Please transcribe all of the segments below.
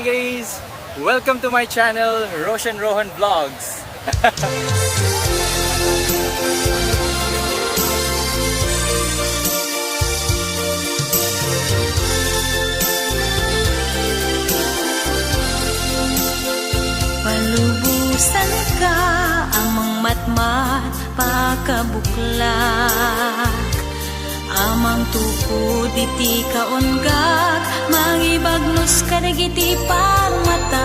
Guys, welcome to my channel, Roshan Rohan Vlogs. Palubusan ka amang matmat pakabuklak, amang tukod iti kaunggak, mangibagnos kadagiti parmatak,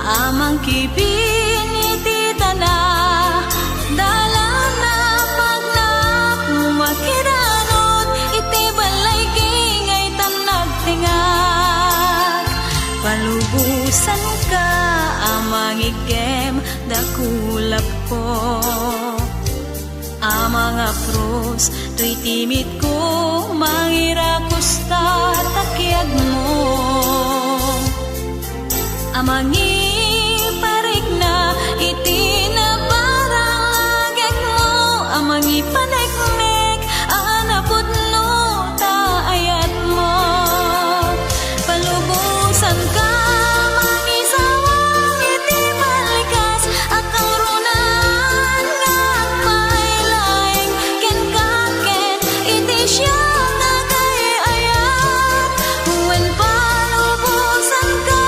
amang kibin iti tanah, dalam na pagnak makiranod, iti balay kingay tanag tingak. Palubusan ka amang igem dakulap ko, amang apros to'y timid ko, mangirakos ta takyag mo, amang iparik na iti na parang agad mo, amang ipaneknek anapot no taayat mo. Palubusan ka mangisawang iti balikas, akang runan nga mailaing ken kaken iti siya nga gayayat. When palubusan ka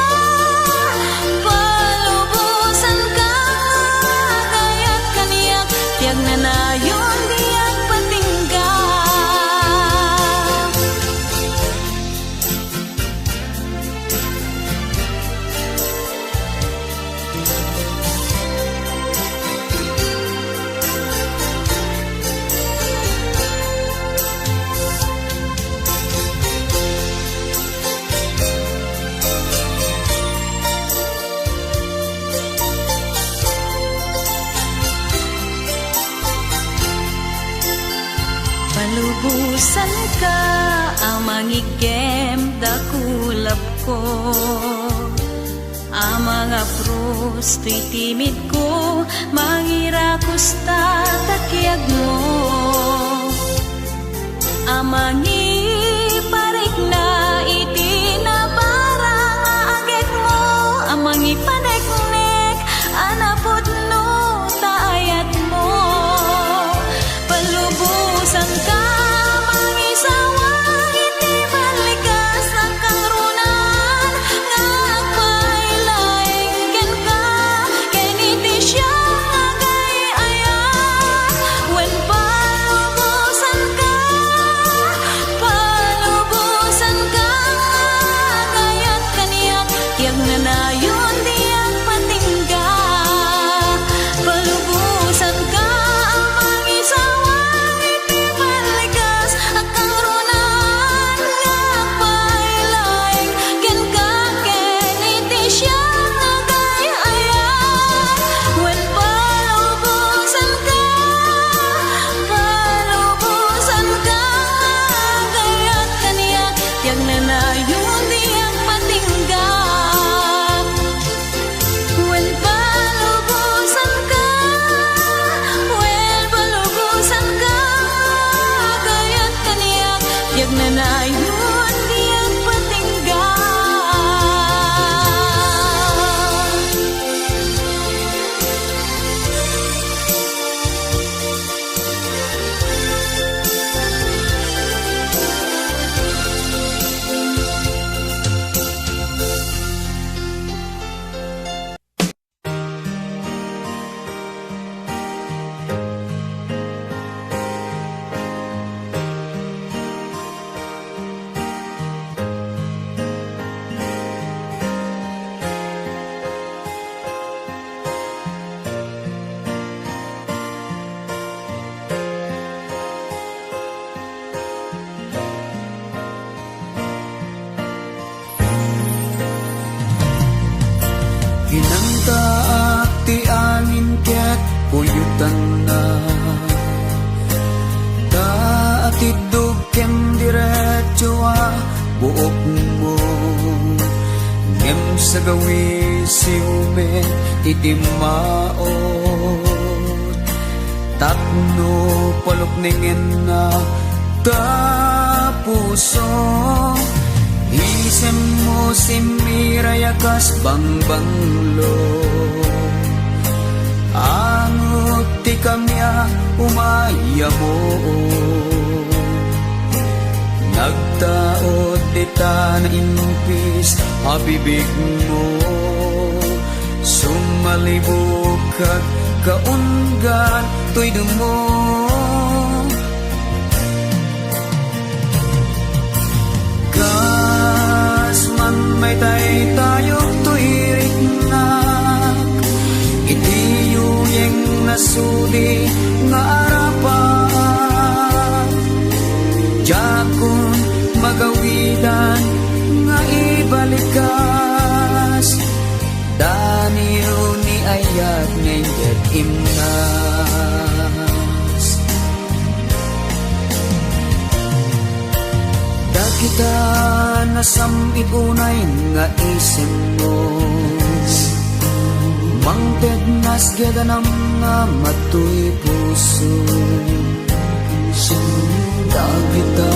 gayat kaniyak, tiyag na nayon diyak patingga. Palubusan ka amang igem dakulap ko, amang apros to'y timid ko, mangirakos ta takyag mo, amang iparik na iti na parang agad mo, amang ipaneknek anapot no taayat mo. Palubusan ka mangisawang iti balikas, akang runan nga agpailaing ken ka ken iti siya nga gayayat. When palubusan ka gayat kaniyak, tiyag na nayon diyak patingga. Palubusan ka amang isawang iti balikas, akang runan nga agpailaing ken ka ken iti siya nga gayayat. When palubusan ka gayat kaniyak, tiyag na nayon diyak patingga. When palubusan ka gayat kaniyak, tiyag na nayon diyak patingga. Hinanta at ti amin ket kuyutan na, taatidog ken diretso buok mo, ngem sa gawi siumen iti maot, tapno palukningin na tapuso, Isem mo si mirayakas bangbanglo Angot ti kamya umaya mo Nagtaot dita na impis habibig mo Sumalibog kag kaungan to'y dumo Kas man may tay tayo tuirik na Itiyuyeng nasuli nga arapan Jakon magawidan nga ibalikas Daniyo ni ayat ngayon imnas Kita nasamit unay nga isip mo Mangted nas gaganam nga matuy puso Dagita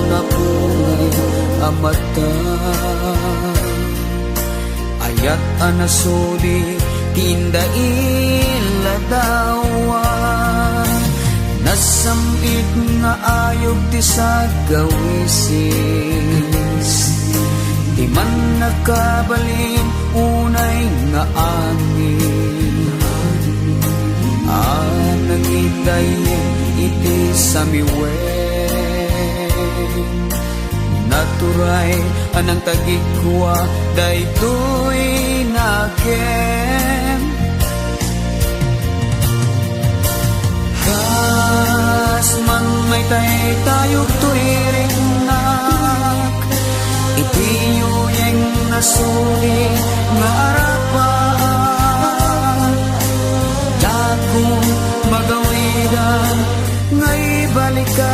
na pungay amata Ayat anasuli tinda iladawan Nasamit nga ayog ti sa gawisis Di man nakabalin unay nga angin Nangiday iti samiwen Naturay anang tagikwa daytoy nakem Kas man may tay tayo tuiring nak Itiyuyeng nasuli nga arapan Dakong magawidan nga ibalikas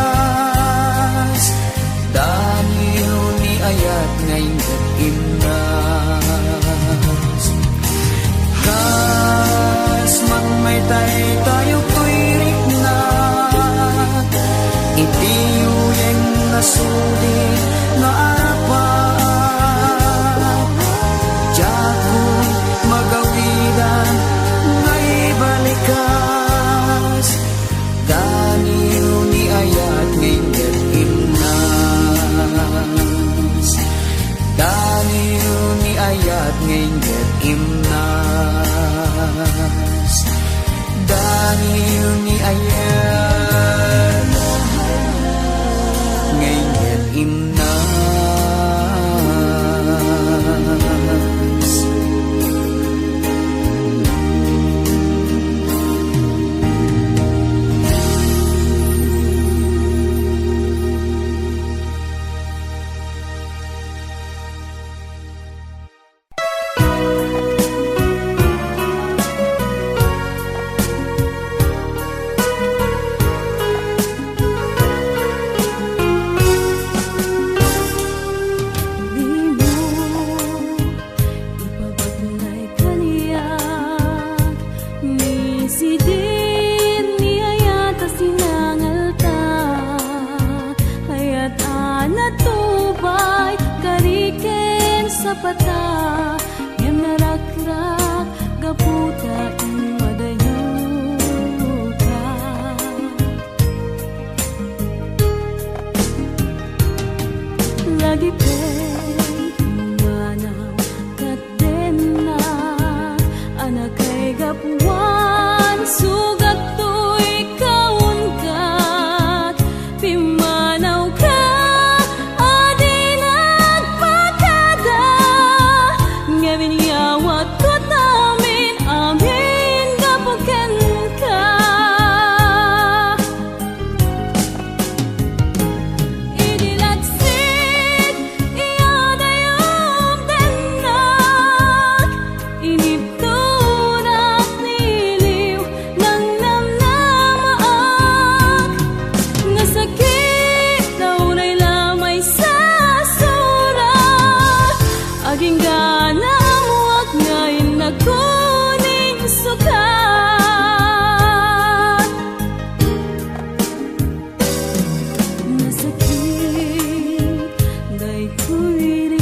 Daniyo ni ayat ngayon imnas Kas man may tay tayo tuiring Itiyuyeng nasuli nga arapan Jakon magawidan nga ibalikas Daniyo ni ayat ngayon imnas Daniyo ni ayat ngayon imnas Daniyo ni ayat ngayon imnas Pata yang narakrak gaputa ing madayuka lagi kay manaw katena anak kay gapuan sugat to'y kaunkat pimanaw ka Yawat ko namin amin gapuken ka Idilatsik iyadayong denak Iniptunak niliw ng namnamaak Nasakit daw na'y lamay sa surat Aging gana ngayon nakuning sukat Nasakit, dahil ko'y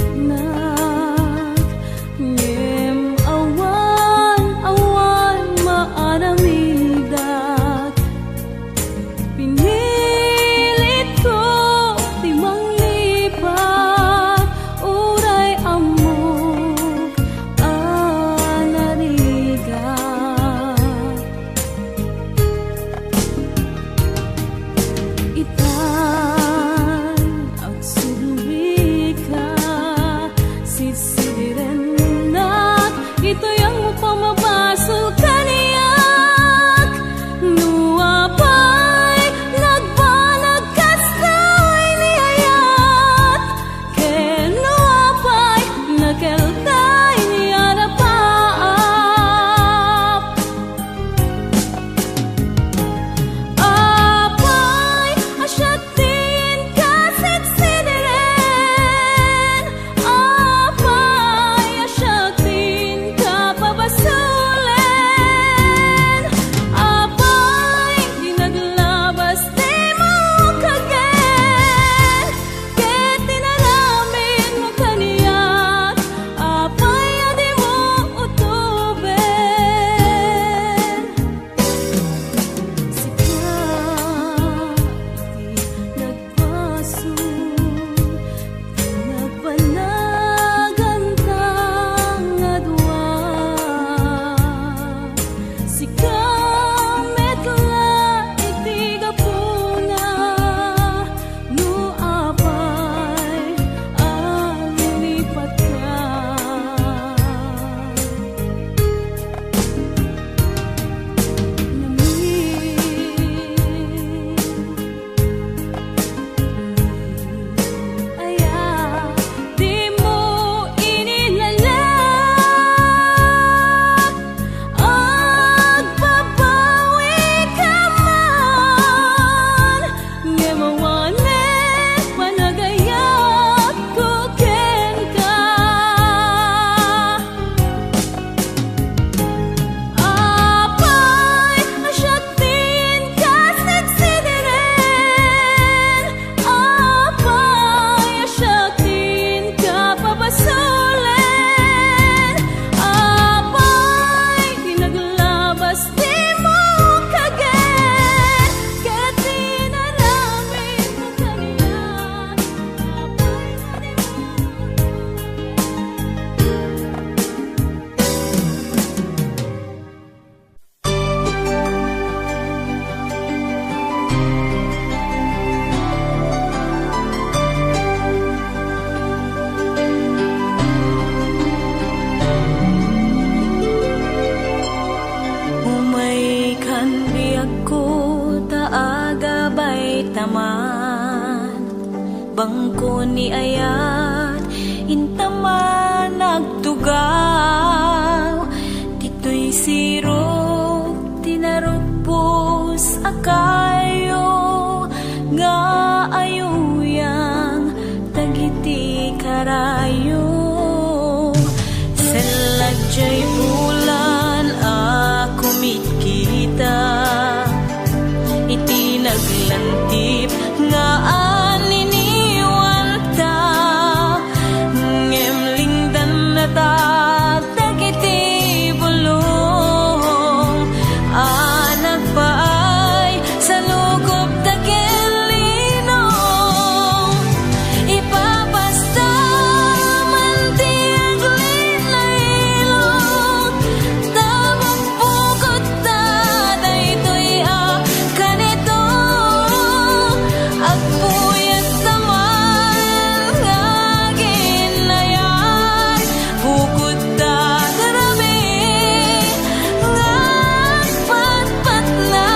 bangko ni ayat intama nagtugaw dito'y sirok tinarupos akayo nga ayuyang tagiti karayo selajay bulan ako mitkita iti naglantip nga aniniwan ta ngemlingdan na ta dagiti bulong anak paay sa lugop dagelinong ipapasta man ti aglinlailong tamang bukod ta daytoy kanito agpuyat naman nga ginayan bukod ta darami nga agpatpat na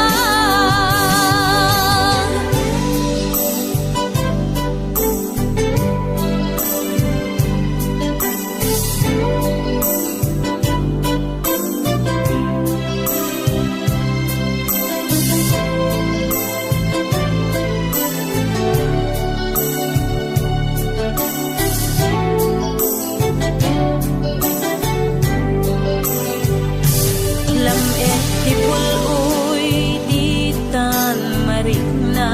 Lamet ti puloy ditan marigna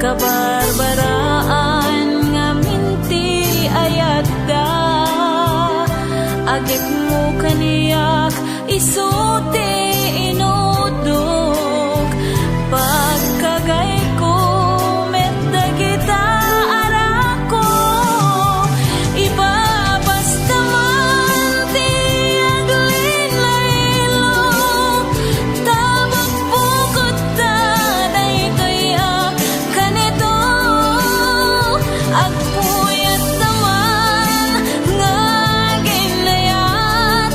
kabarbaraan nga minti ayat da agip mo kaniyak isuti inudok pagkagay ko medda kita arako ibabasta man ti aglinlailong tabang bukod ta daytoy kanito agpuyat naman nga ginayat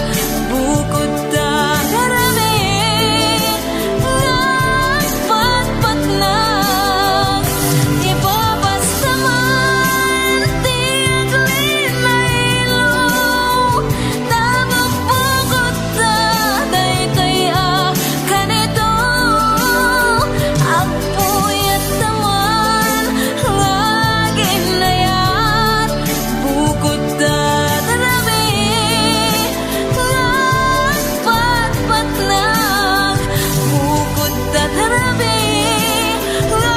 bukod ta darami nga agpatpat na ibabasta man ti aglinlailong tabang bukod ta daytoy kanito agpuyat naman nga ginayat bukod ta darami nga agpatpat na bukod ta darami nga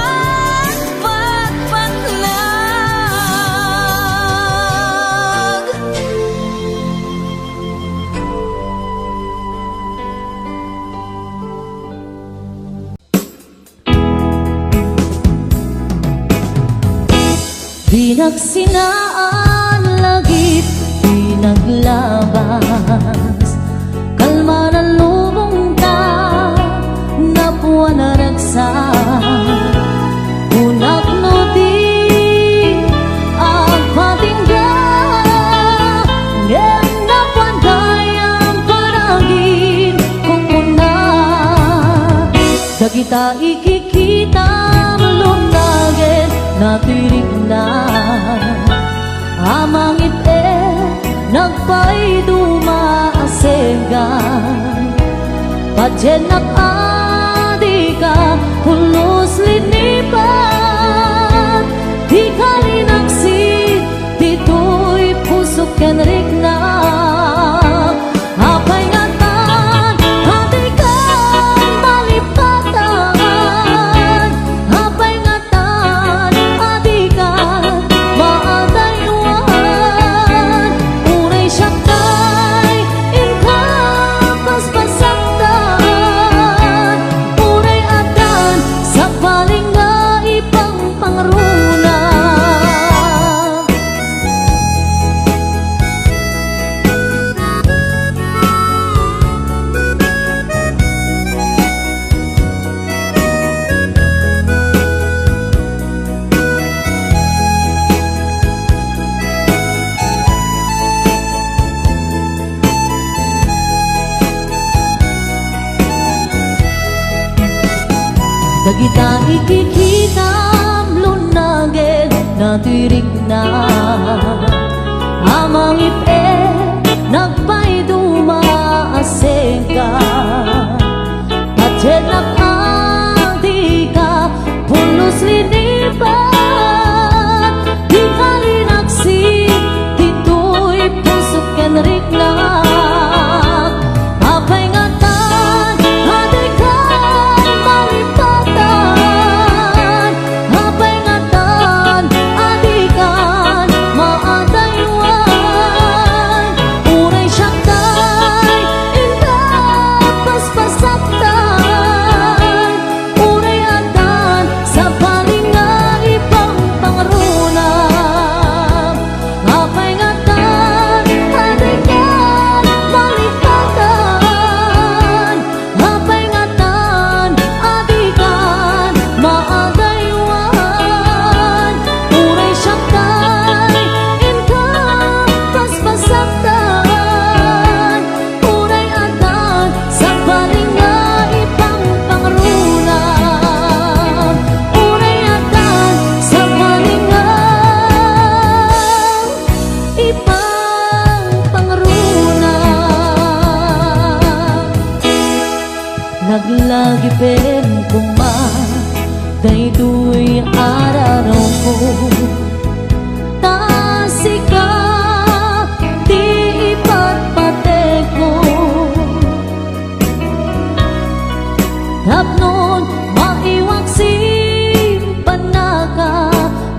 agpatpat na Binagsinaan lagit, pinaglabas kalma na lubong ta, napuan na ragsak unak no di agpatingga ngem napuan dayang paragin kung una dagita ikikita lunagen natirig na amangit nagpay dumaasegan padyenak adika pulos linipan di kalinaksit dito'y pusok ken rigna apay ngatan adikan malipatan apay ngatan adikan maadaywan unay siyakay ingkang paspasandan unay adan sa paling nga ipang pangruna dagita ikikita lunage tirik na amang ipe nagpaiduma asengka Pacet nakadi ka pulos linipan di kalinaksi dito'y pusok kenrik na apay ngatan aday kan malipatan apay ngatan aday kan maadaywan uray syaktay indah paspasaktan uray adan sa palinga ibang pangrunam apay ngatan aday kan malipatan apay ngatan aday kan maadaywan uray syaktay indah paspasaktan uray adan sa palinga ibang pangrunam uray adan sa palinga ibang pangrunam naglagi pen kuma daytoy araraw ko tasika di ipatpate ko tapnon maiwag simpan na ka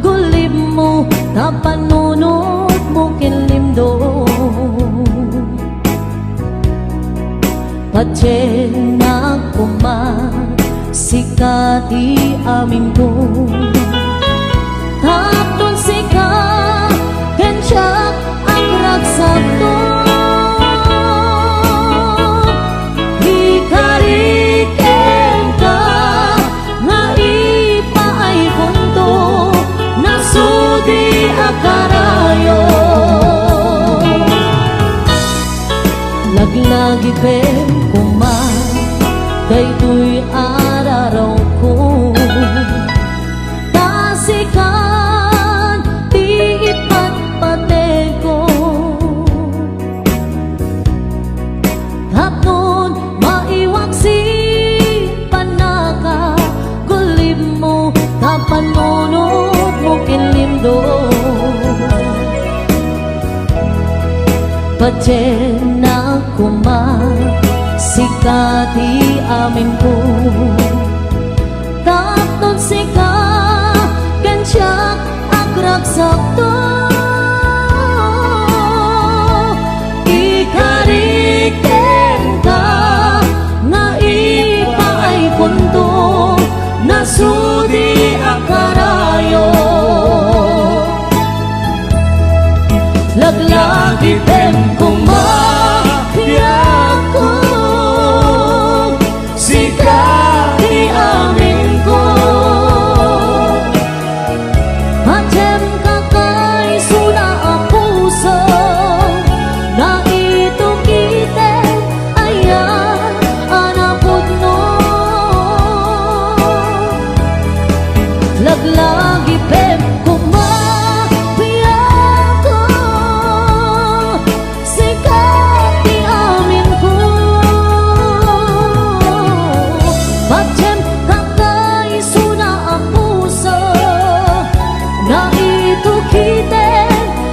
gulib mo tapanunod mo kinlimdo Pacen na kuma sikati amin ko tapnon sika kensiyak ang ragsakto ikariken ka nga ipaay punto nasudi akarayo laglagi pen kuma daytoy araraw ko tasikan di ipatpate ko tapnon maiwag simpan na ka gulib mo tapanunod mo kinlimdo Pacen na kuma sikati amin ko tapnon sika kensiyak agragsakto ikariken ka nga ipaay punto nasudi akarayo laglagi pen kumakiyak ko sikati amin ko Pacem kakay suna ang puso na ito kite ayan anapod no laglagi pen kumakiyak ko sikati amin ko Pacem kakay suna ang puso na ito kite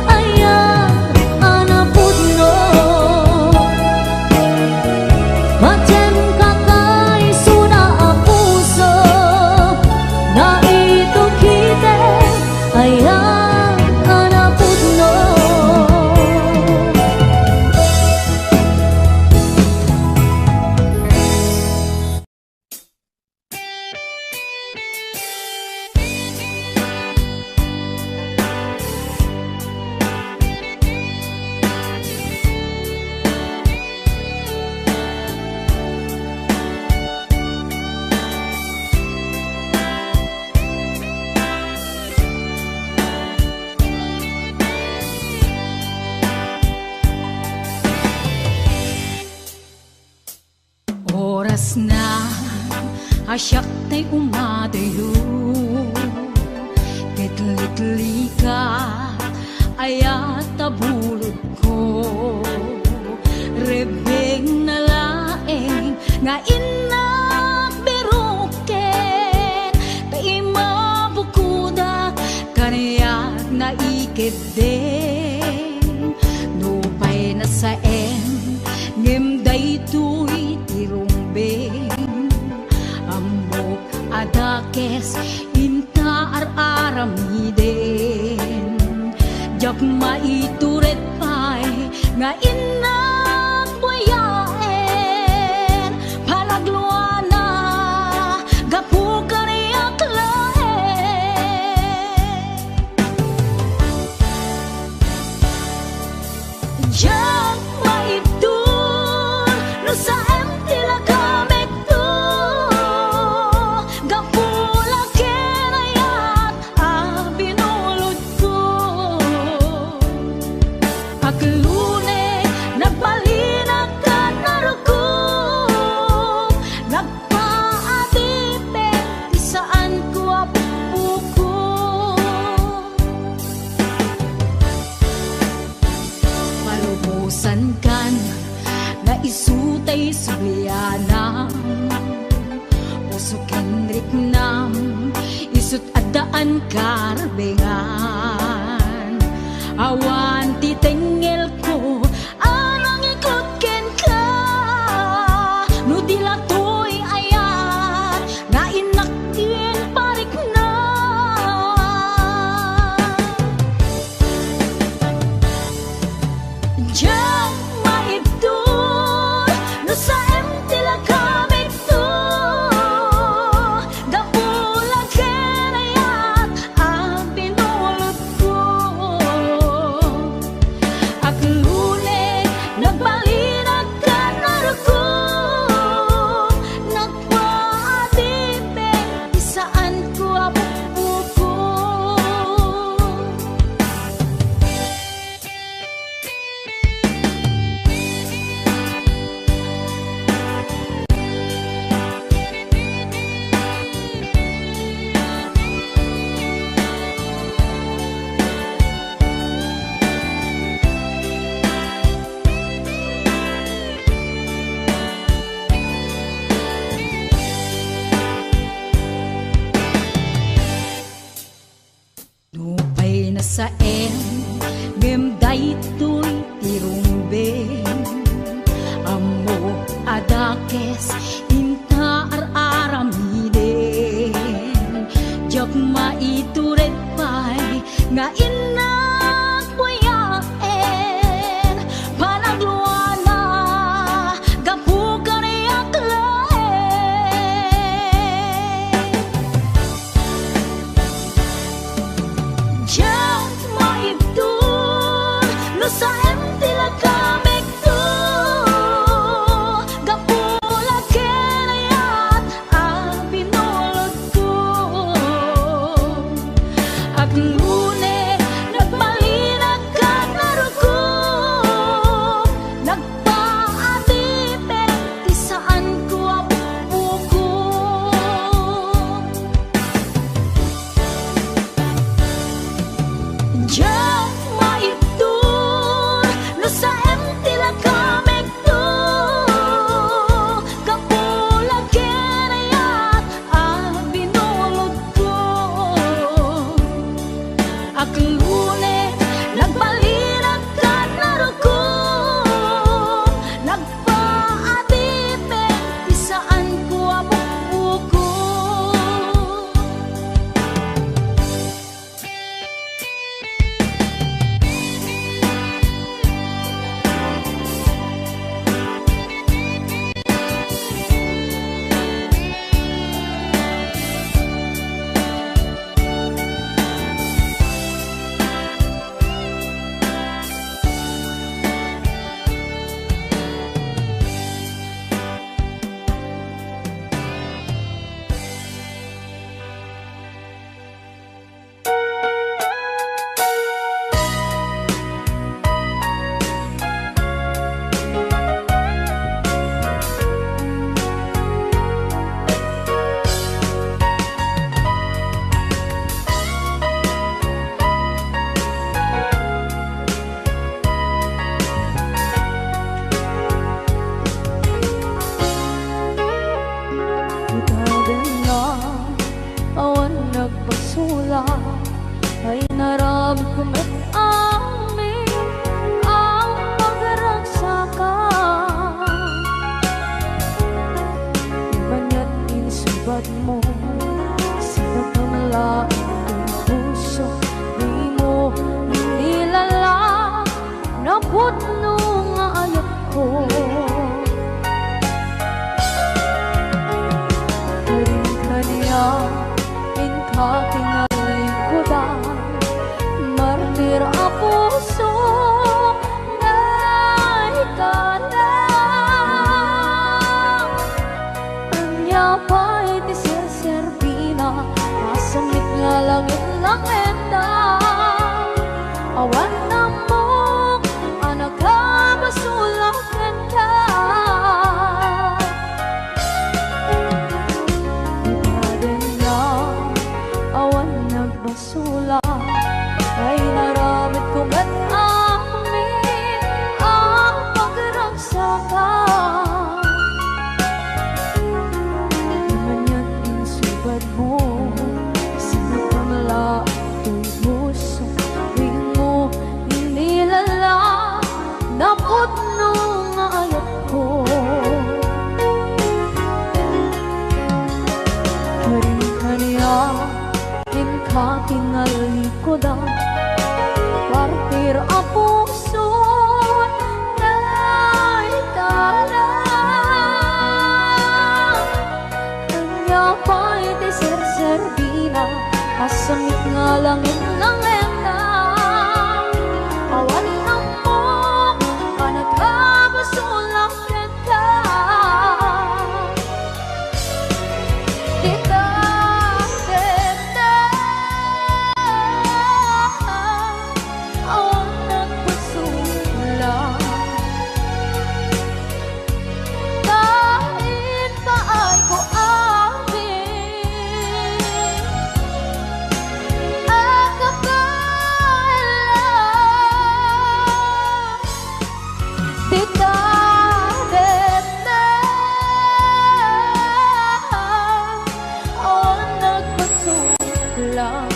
ayan anapod no Pacem kakay suna ang puso na ito kite ayan anapod no Oras na asyak ta'y umadayo Litli-litli ka ayat tabulod ko rebeng na laeng nga inak biruken kay mabukuda kaniyak na ikeden nupay na saen ngem daytoy tirumbeng ambok adakes inta aramiden jak maituret pay nga inak buyaen palagluana gapu kaniyak laen jak maitur no sa tila kamek to gapula kenayat binulod ko aglune nagbalinag ka naruko nagpaadipe di saan ko apuko malubusan kan na isutay sublianam puso kenrik nam isut adaan karbengan awan titengel ko anang ikot ken ka no dilatoy ayat na inakin parik na jak maibdol no sa tila kamik to gapula kenayat binulod ko aglune nagbalinag ka naruko nagpaadipe di saan ko apupuko nupay na saen ngem daytoy tirumbeng amok adakes inta aramiden jak maituret pay nga inak buyaen panagluana gapu kaniyak laen jak maibdol no sa tila kamek to gapula kenayat binulod ko aglune naputno nga ayat ko. Karin kaniya inkakinalikudan, martir a puso na ikalang. Anya pa'y di serserpina, masamit nga langit lang enda. Awan na mo, anak ka, masulakan ka. Ibaden na, awan nagbasula, ay naramit ko ba't amin ang pagragsakan. Manyan insubad mo, sinapamala ito'y puso. Tuwing mo inilala, naputno nga ayat ko. Karin kaniya inkakinalikodan, partir a puso na italang. Kanya pa'y di serserbina, masamit nga langit ng endang. Awan na mo, anak ka, masulakan ka. Di ka ganda, awan nagpasulang. Kahit pa ay ko amin, akapalang. Di ka ganda, awan nagpasulang.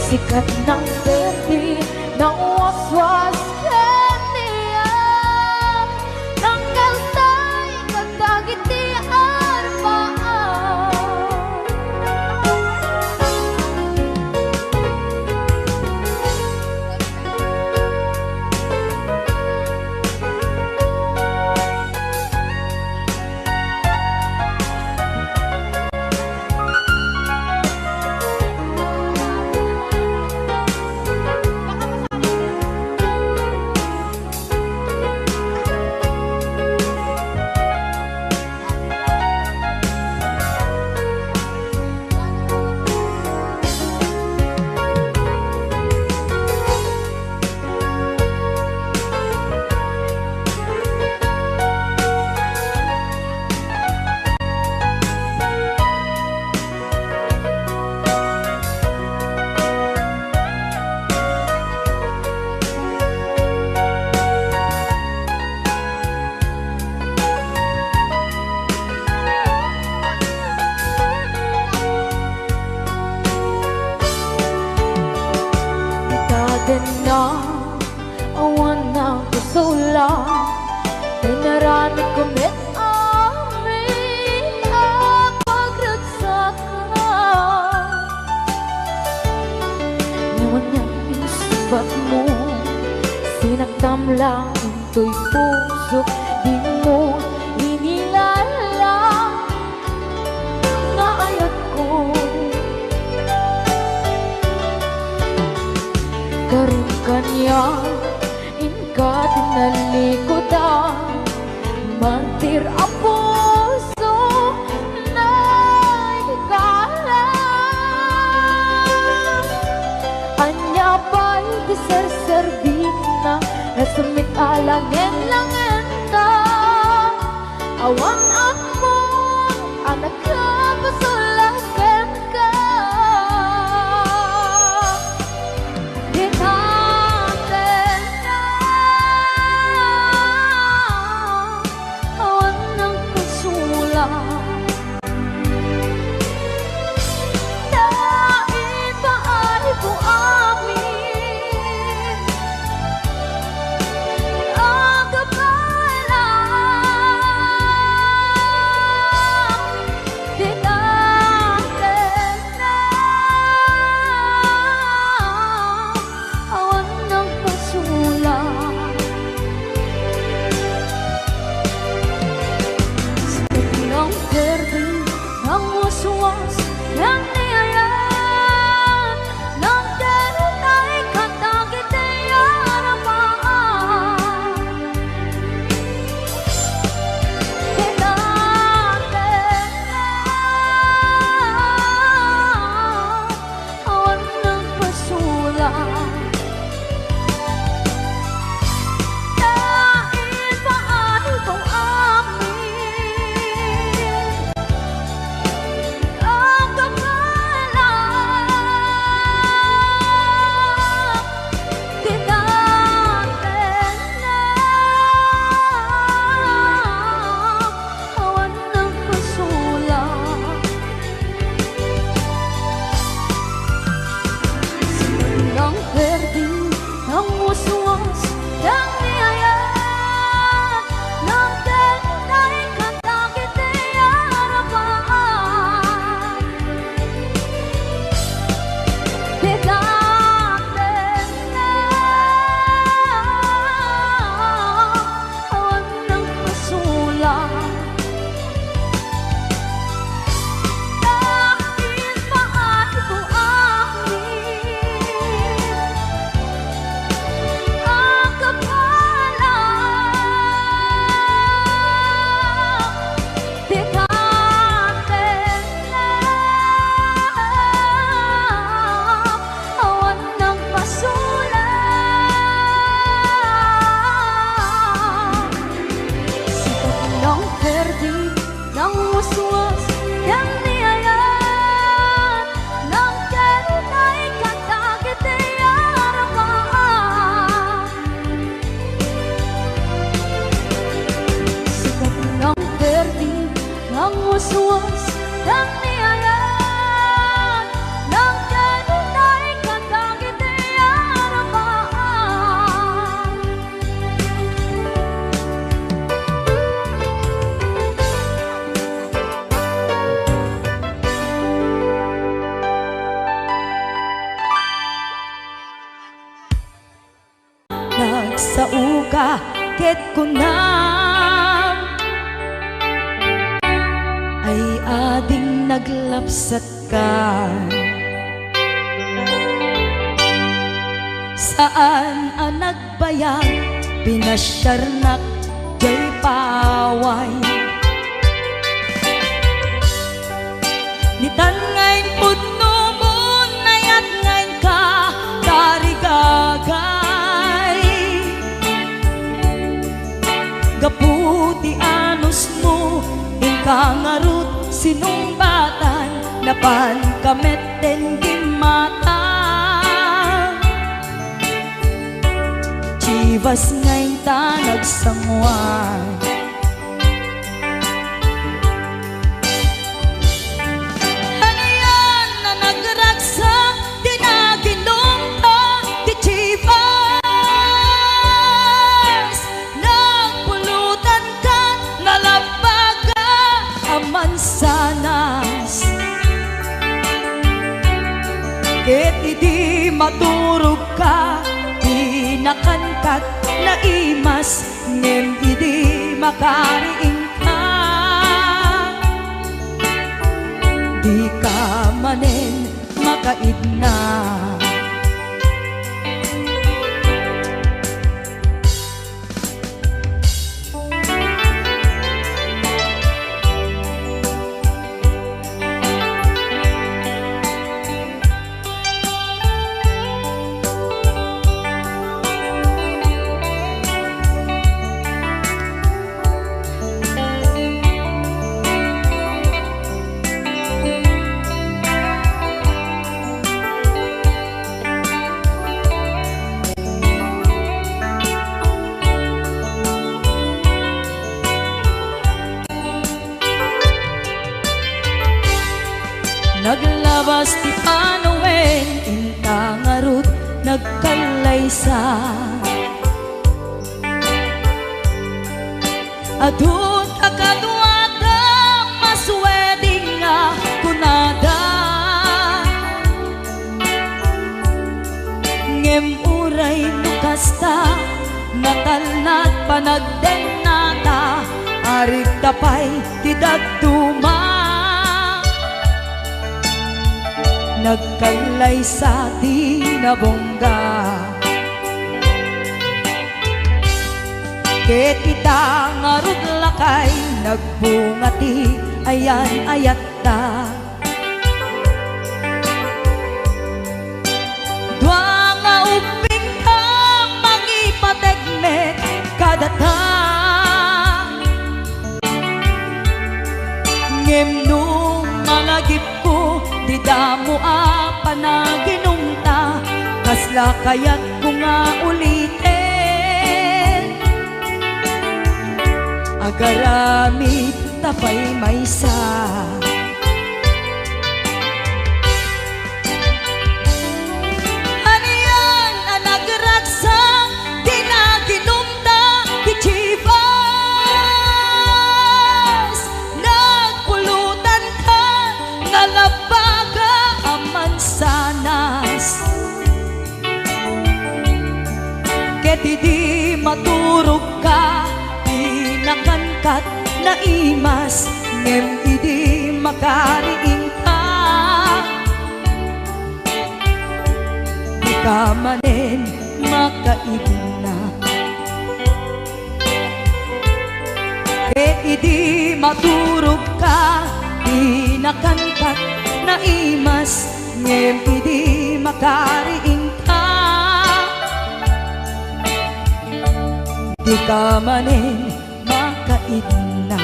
Sikat ng berde, ng waswas kaniya, ng kalsay, kagdagitian paan. Ikaden na, awan na kusula, pinaramit ko met amin ang pagragsakan. Ngayon niya inisubat mo, sinaktam lang ito'y puso, di mo inilala nga ayat ko. Karin kanya inkatinalikodan, martir a puso na ikalang. Anya pa'y di serserbina, nasamit alangin langin ka. Awan ako, anak ka, pasulakan ka. Di natin na, awan ng kasulang. Dahil pa ay ko amin ang kapalang. Di pasula. Dahil paay kong amin ang kapala, di natin na awan ng pasula. Ng berdeng, ng uswas, ng niyayan, ng tentay katakit ay harapan. Bigatin na awan ng pasula. Dahil paay ko amin ang kapala, bigatin na awan ng pasula. Sikat ng berde, ng waswas, ng niyayan, ng tentay katakit ay harapan. Sikat ng berde, ng waswas, ng niyayan, ng tentay katakit ay harapan. Nagsauka ket kunam ay ading naglapsat ka. Saan ang nagbayag pinasyarnak jay paway, nitan ngayon pudno mo nayat ngayon ka tarigagay. Gaputi anos mo ingkang ngarut sinumbatan napan kamet den gimata. Chivas ngayon ta nagsangwan, hanayan na nagragsak dinaginom ta di Chivas. Nagpulutan ka nalabaga aman sanas, ket idi maturog ka nakankat na imas ngem idi makariing ka. Di ka manen makaidna, naglabas ti Panawen intang arut nagkalaysa. Adut akadwada masweding nga kunada, ngem uray nukasta natalnat panagdenata arig tapay ti daduma. Nagkalay sa tinabongga, ket kita ngarud lakay nagbungati ayan ayat ta. Duang panaginumta, kasla kaya't ko nga ulitin. Agarami tapay maysa, aniyan ang nagragsak, di na ginumta, di chivas. Nagpulutan ka, nalabaga ang mansanas. Ket di maturog ka, di nakangkat na imas, ngem idi makariing ka. Di ka manen makaibna, ket idi maturog ka, di nakangkat na imas, ngem idi makariing ka. Di ka manen makaidna.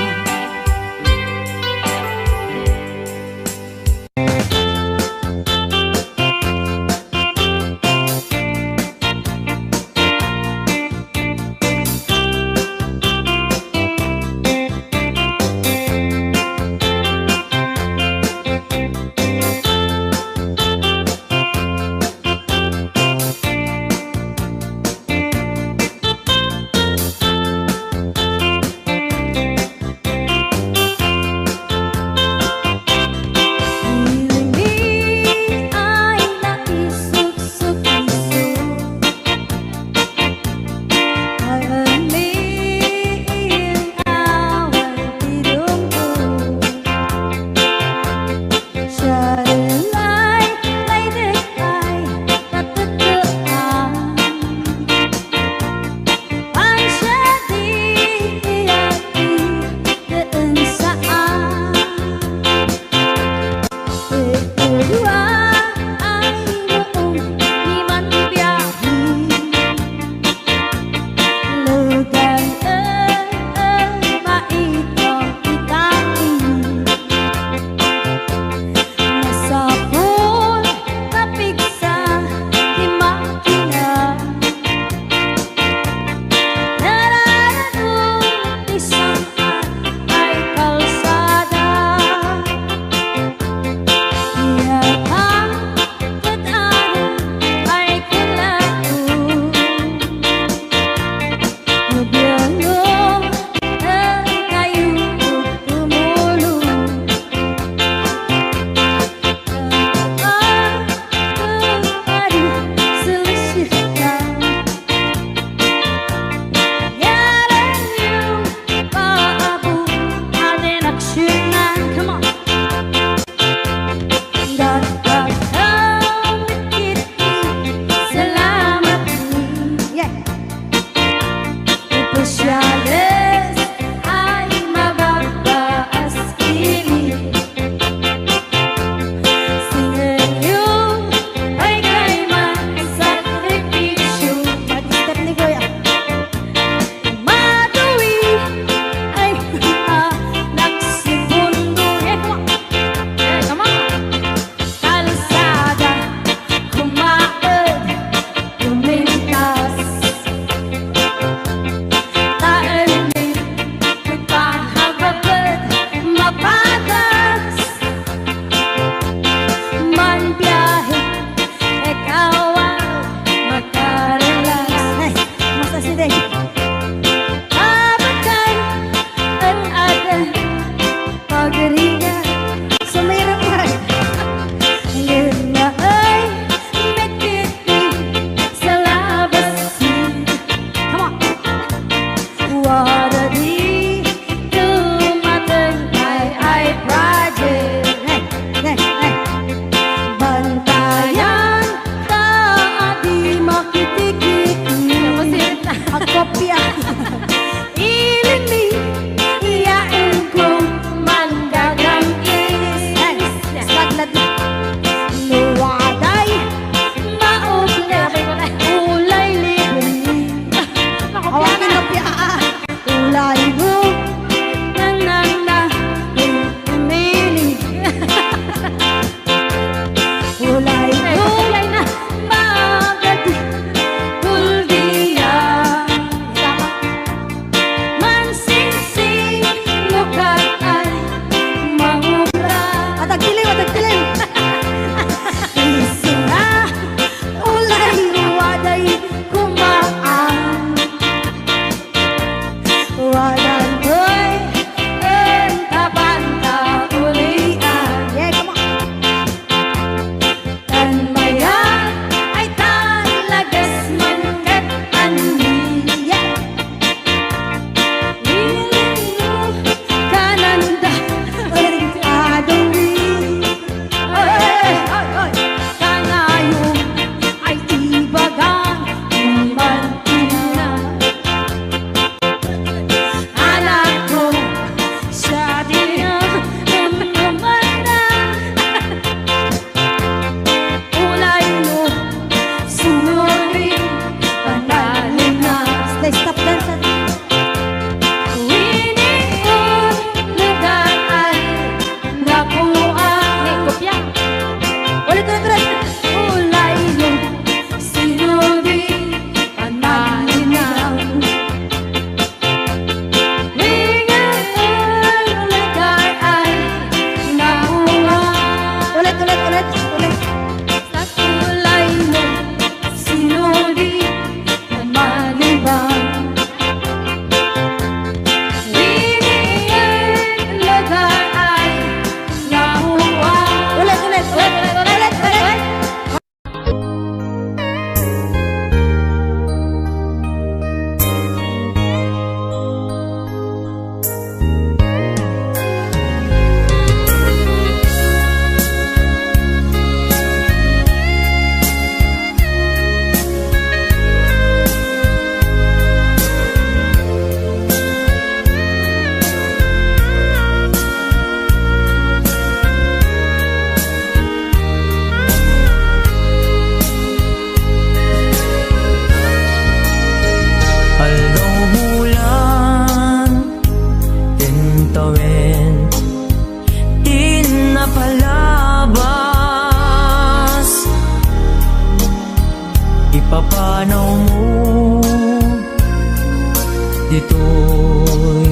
ditoy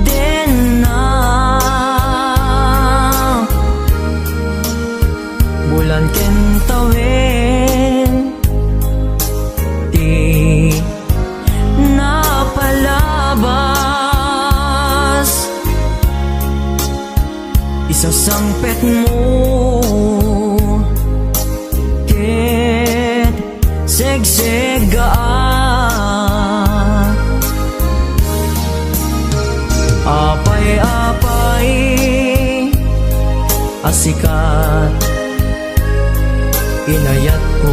den na bulan ken tawen di napalabas isasangpet mo ket segsegaan apay-apay asikat inayat ko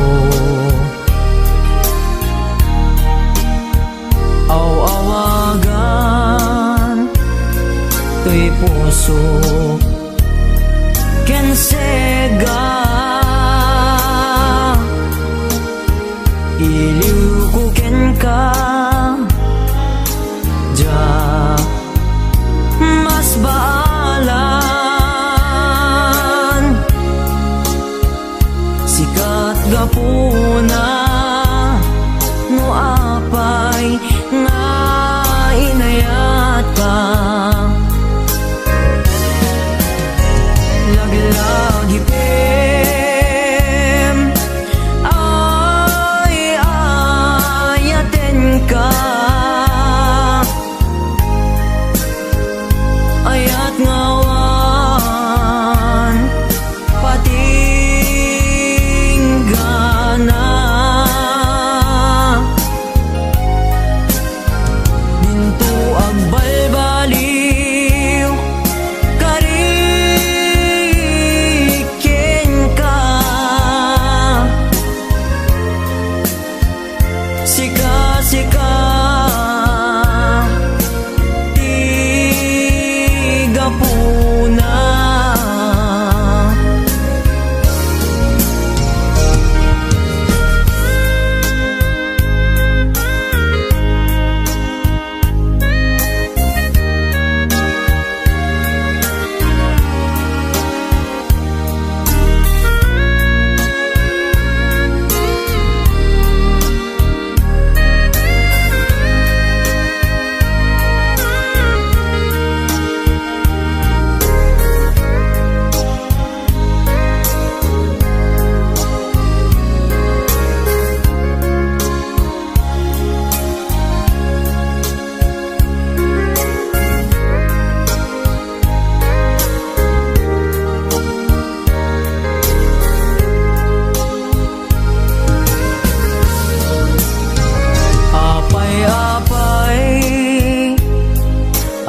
aw-awagan to'y puso ken sega iliw ko ken ka ja mas baalan sikat gapuna no apay nga inayat ka lagi-lagi pem ay ayaten ka ayat ngawan patinggana dinto agbalbaliw kariken ka sika-sika tigapuna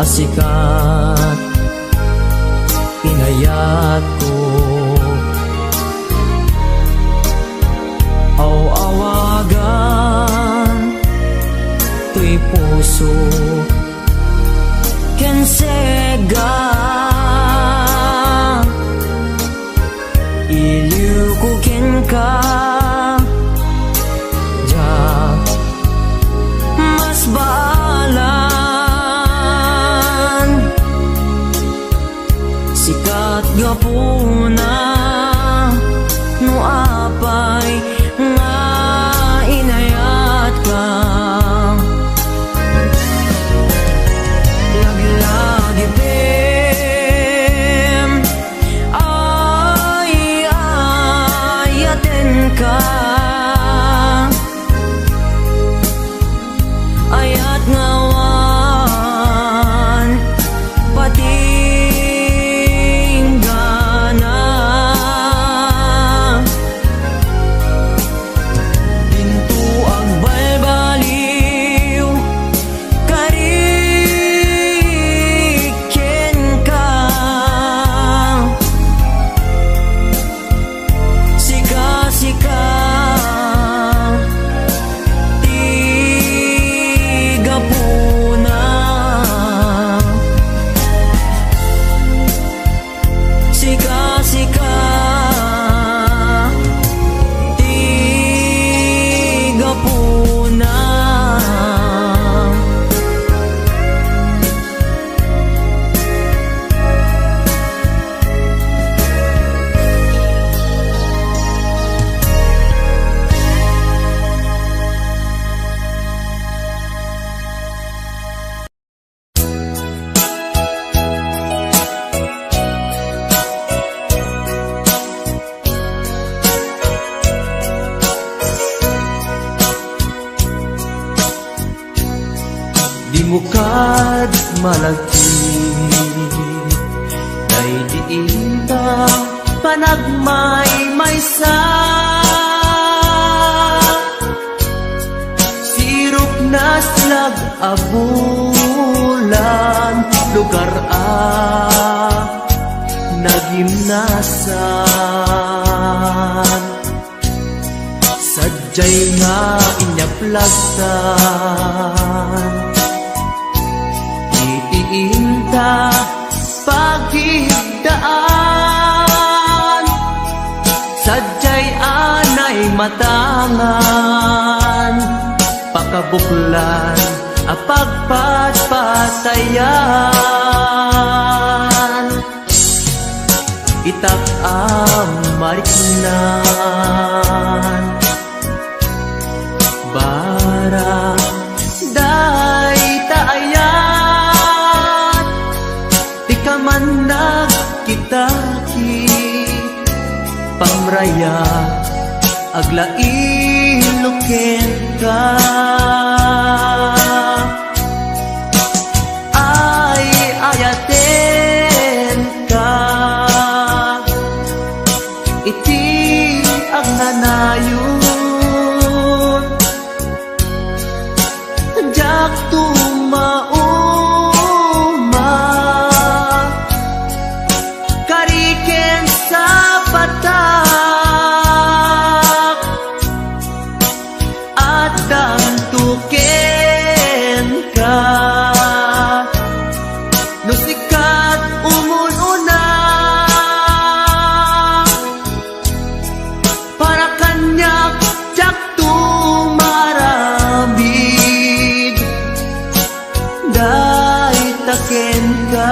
asikat inayat ko aw-awagan to'y puso ken sega iliw ko ken ka ja mas baalan sikat gapuna no apay nga inayat ka lagi-lagi pem ay ayaten ka ayat ngawan patinggana Mukad malagi Kay diin ta panagmay-maysa Sirop na slag abulan Lugar nagimnasan Sadyay nga inyaplagtan Itiinta paghigdaan Sadyay anay matangan Pakabuklan apagpatpatayan Itak mariknan Bara day taayat Di ka man nagkitaki Pamraya aglain ka Ay ayaten ka Iti ang nanayon Jak tumauma Kariken sa patak At dantuken ka Nusikat umununa Para kanyak jak tumarabid Dahil taken ka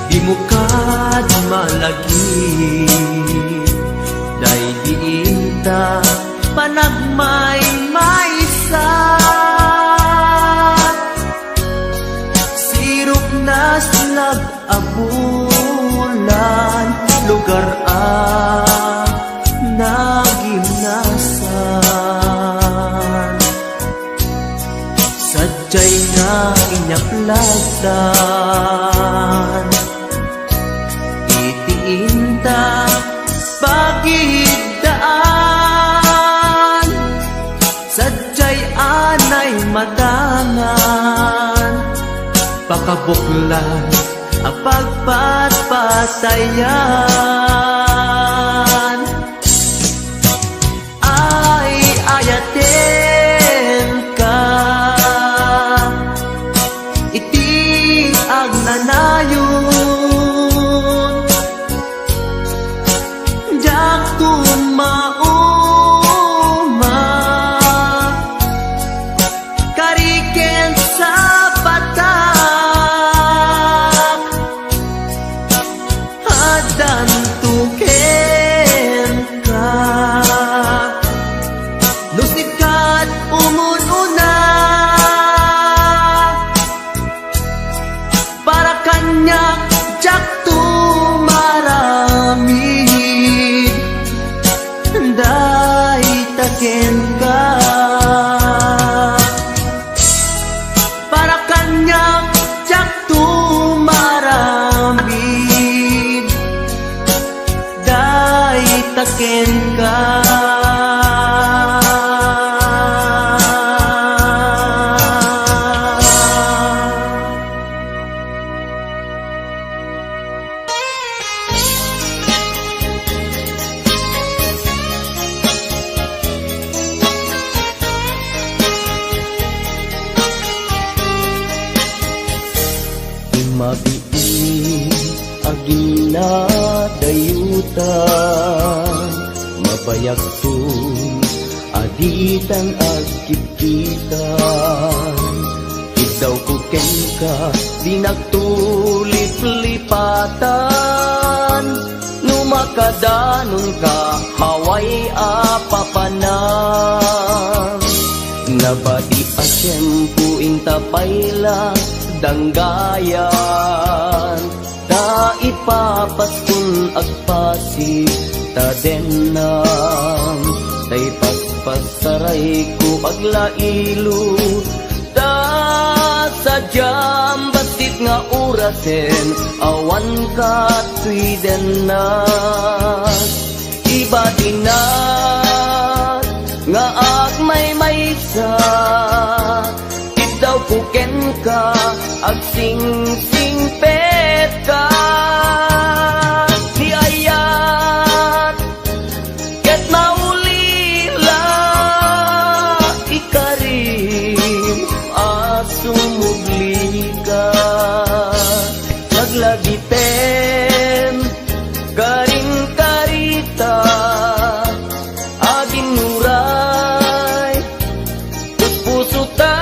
Di mukad malagi Day diinta panagmay-maysa Sirop na slag abulan Lugar nagimnasan Sadyay nga inyaplagtan Itiinta paghigdaan Sadyay anay matangan Pakabuklan apagpatpatayan Ay ayaten ka Iti ang nanayon Jak tumauma Kariken sa patak Hadan tuken ka Nusikat umununa Para kanyak jak tumaramid Day taken ka Para kanyak jak tumaramid Day taken ka pinadayutan, mabayak tun aditan agkit-kitan. Daw ko ken ka, di nagtulip-lipatan. Numakadanon ka, haway apapanang. Nabadi asyempu intapayla, danggayan. Ta ipapaskun agpasi, tadenang. Tay paspasaray ko aglailo, sadyam batit nga urasen, awan ka tuiden na. Iba dinat nga agmay maysa, itaw puken ka, agsing-sing pet ka. Di ayat ket maulila ikarim sumugli ka. Maglagiten karing karita, aging nuray puso ta.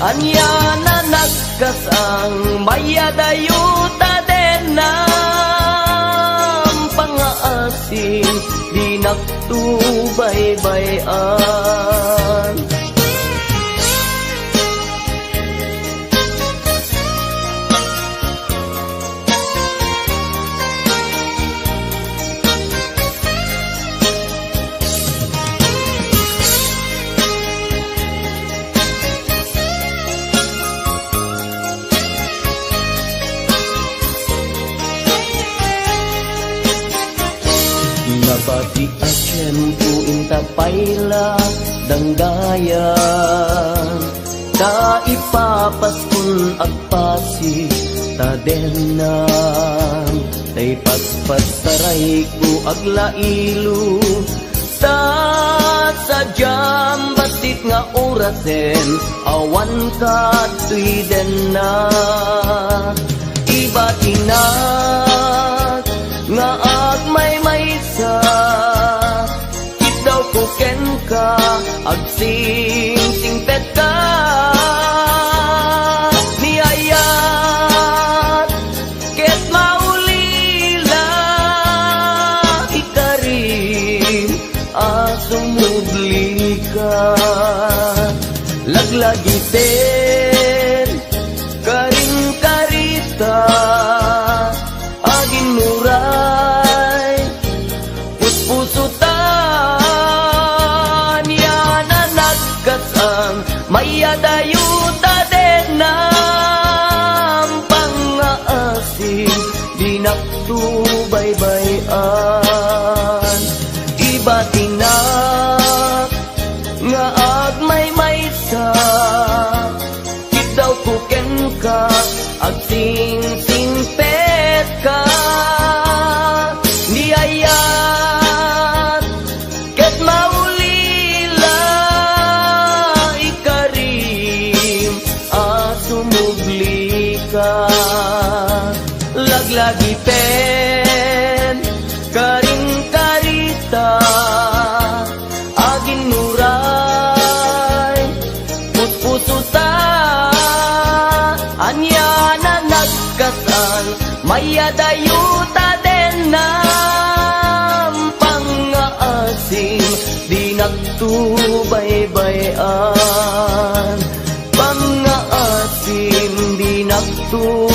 Anya na nagkas ang mayadayuta den ng pangaasin, di nagtubay-bayan. Nabati asyempu intapayla, danggayan. Ta ipapaskun agpasi, tadenang. Tay paspasaray ko aglailo, ta sadyam batit nga orasen, awan ka tuiden na. Iba tinat nga agmay maysa, itaw kuken ka, agsing-sing pet ka. Niyayat ket maulila ikarim, asumugli ka. Laglagiten karing karita, aging nuray puspusutan. Yan na nagkasang mayadayuta den ng pangaasin, di nagtubay-bayan. Iba tinak nga agmay maysa, itaw kuken ka, agsing-sing pet ka. Niyayat ket maulila ikarim, asumugli ka. Laglagiten karing karita, aging nuray puspusuta. Anya na nagkasang mayadayuta den ng pangaasim, di nagtubay-bayan. Pangaasim, di nagtubay-bayan.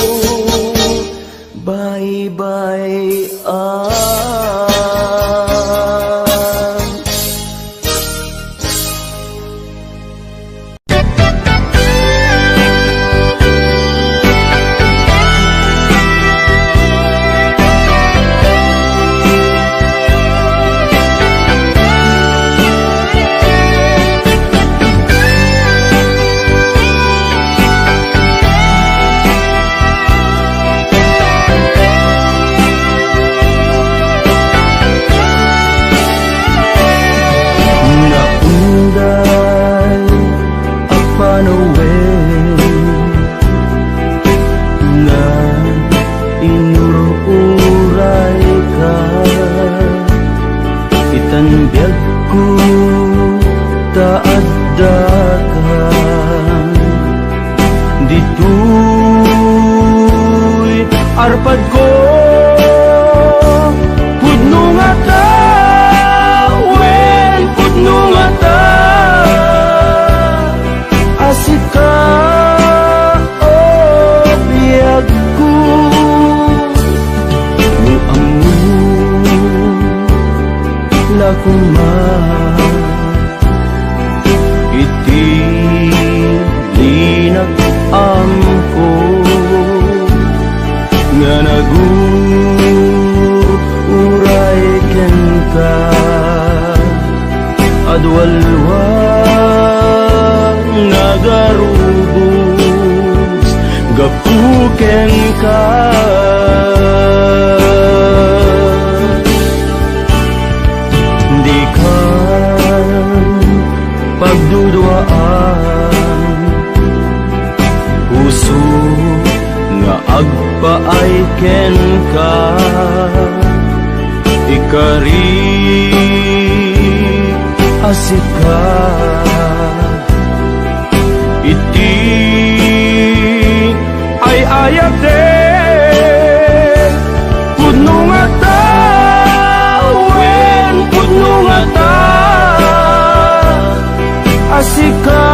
arpad ko pudno nga ta, wen pudno nga ta, asik ka o biyag ko no amo lakuma iti linag-amko nga naguray ken ka adwalwa nagarubos gapuken ka di ka pagduduaan puso nga agpaay ken ka ikari asika iti ay ayate pudno nga ta, wen pudno nga ta, asika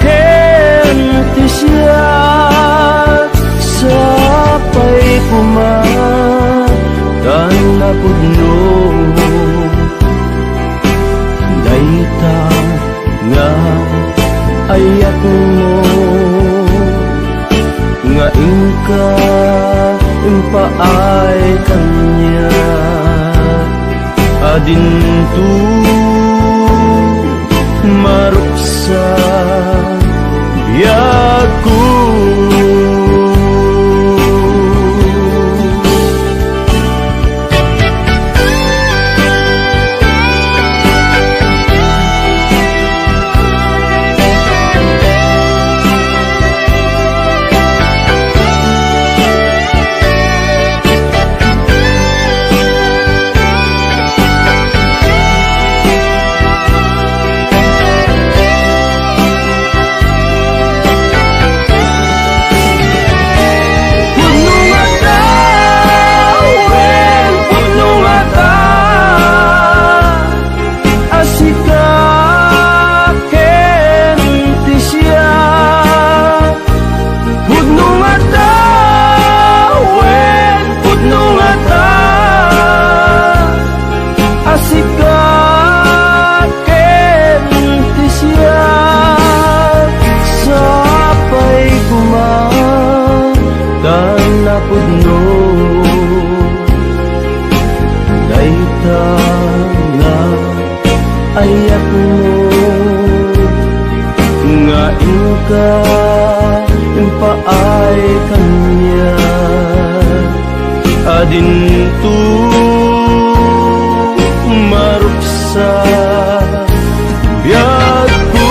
ken ti siya sapay kuma tan napudno dayta nga ayat mo nga ingka impaay kanya adintu maruksa biyag ko pudno dayta nga ayat mo nga ingka impaay kanya adintu maruksa biyag ko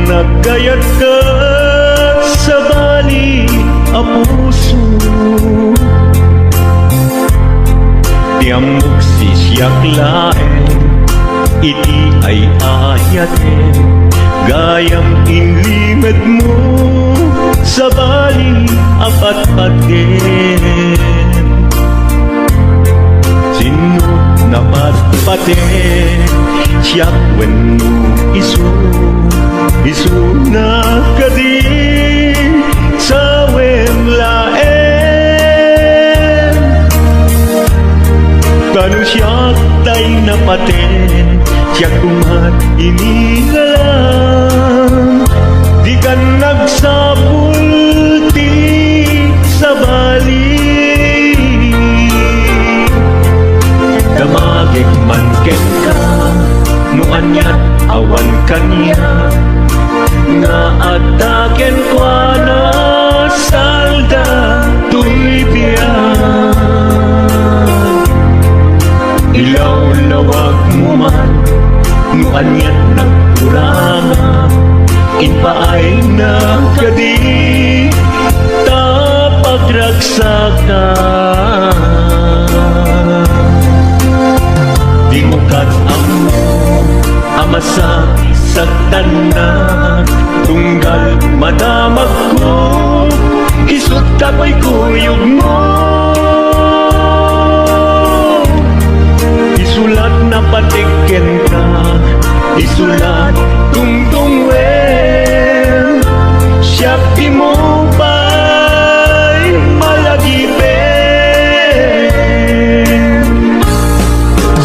nagkayat ka sa bali a puso tiamok sisyak laen iti ay ayaten gayam inlimad mo sa bali apat-paten sinut na matpaten siyak wenno isu nagsapulti sa bali. Damagig man ken ka, nuanyat awan kanya, nga ataken kwa na salda tulbiyan. Ilaw-lawag mo man, nuanyat nagkurama, inpaay na kadi tapagraksakan. Di mo kat-amo amasaki sa tanan, tunggal madamag ko, isut tapoy kuyog mo. Isulat na patiken ka, isulat tungtung wen, siya di mo ba'y malagipin.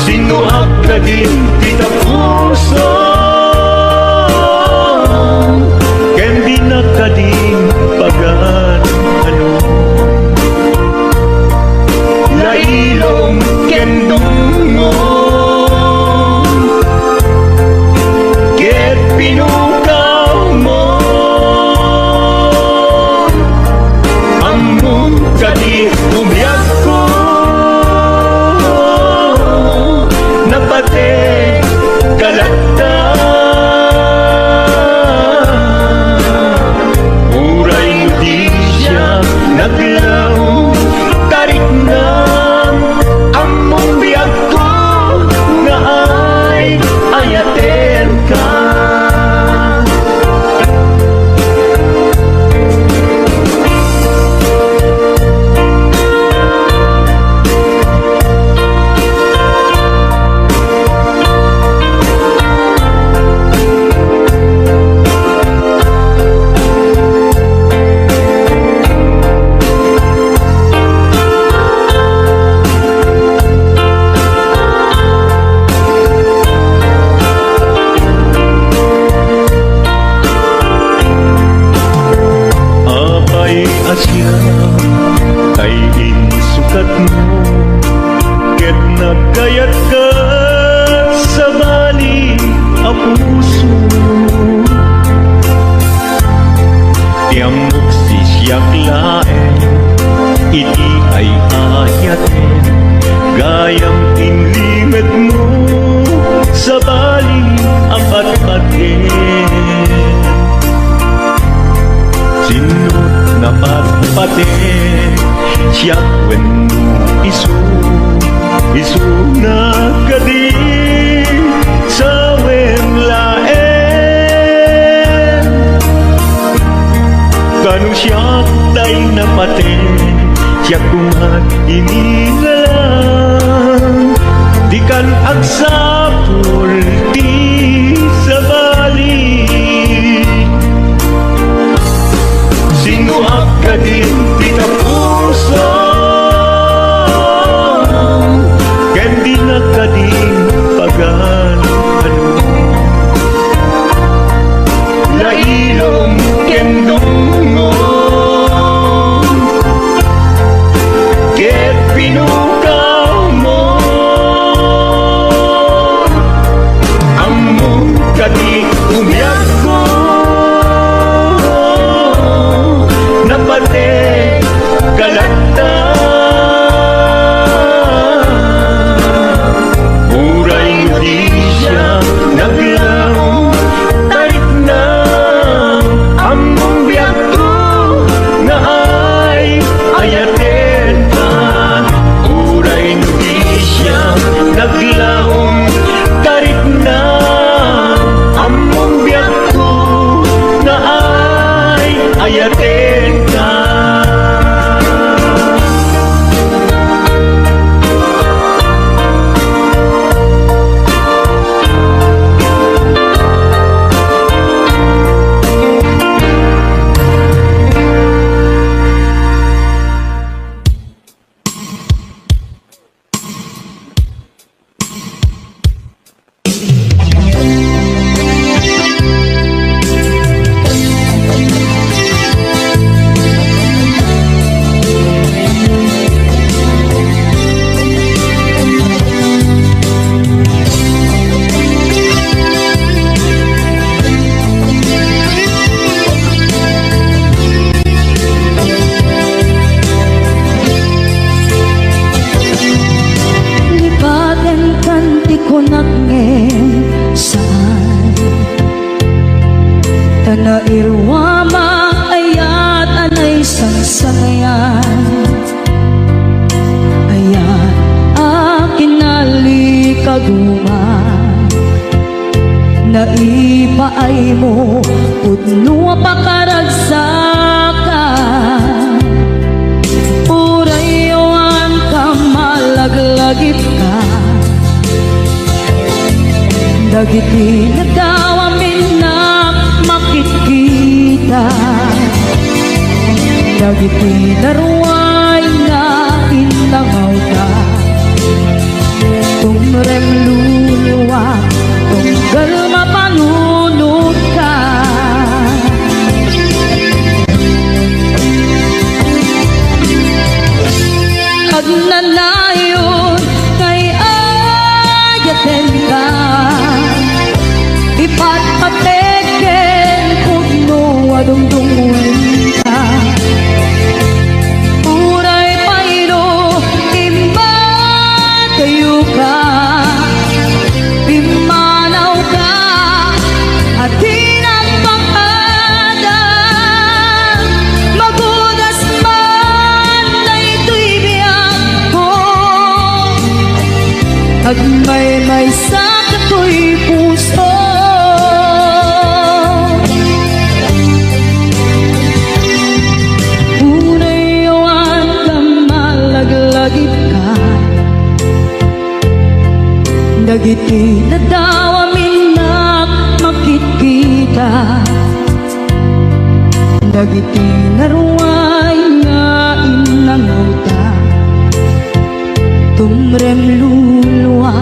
Sinuhag ka din kita puso, ken di na ka din pagan ano. Lailong ken dungo, ket pinukaw mo, among kadi umyag ko, napate kalagta. Uray mo di siya naglaw, tarik na among biyag ko, nga ay ayaten ka. Apay asya kay insukat mo, ket nagkayat ka sa bali a puso. Tiamok si siyak laen, iti ay ayaten, gayam inlimet mo sa bali ang patpaten. Sino na patpaten, siyak wen isu na kadi sa wen laen. Kanu siyak tay na paten, siyak kumat inilalang, di kan agsapul ti sa bali. Sinuhag ka din kita puso, ken di na ka din pagan ano. Lailong ken dungo, ket pinukaw mo, Tanairwama ayat anay sangsangayan. Ayat akin nalikaguman. Naipaay mo pudno pakaragsakan. Urayawan ka malaglagip ka. Dagiti nagdawamin na makikita. Dagiti naruay na inlangaw ka. Tumrem luluwa, tunggal mapanunod ka. Agnanayon kay ayaten ka. Ipatpateken puno adungdungwen ka. Uray paino imba kayo ka. Pimanaw ka at tinapakada. Magudas man na ito'y biyak ko. Agmay-may sa kato'y puso. Unayawan ka malaglagip ka. Dagiti nadawamin na makikita. Dagiti naruay nga inanguta. Tumrem luluwa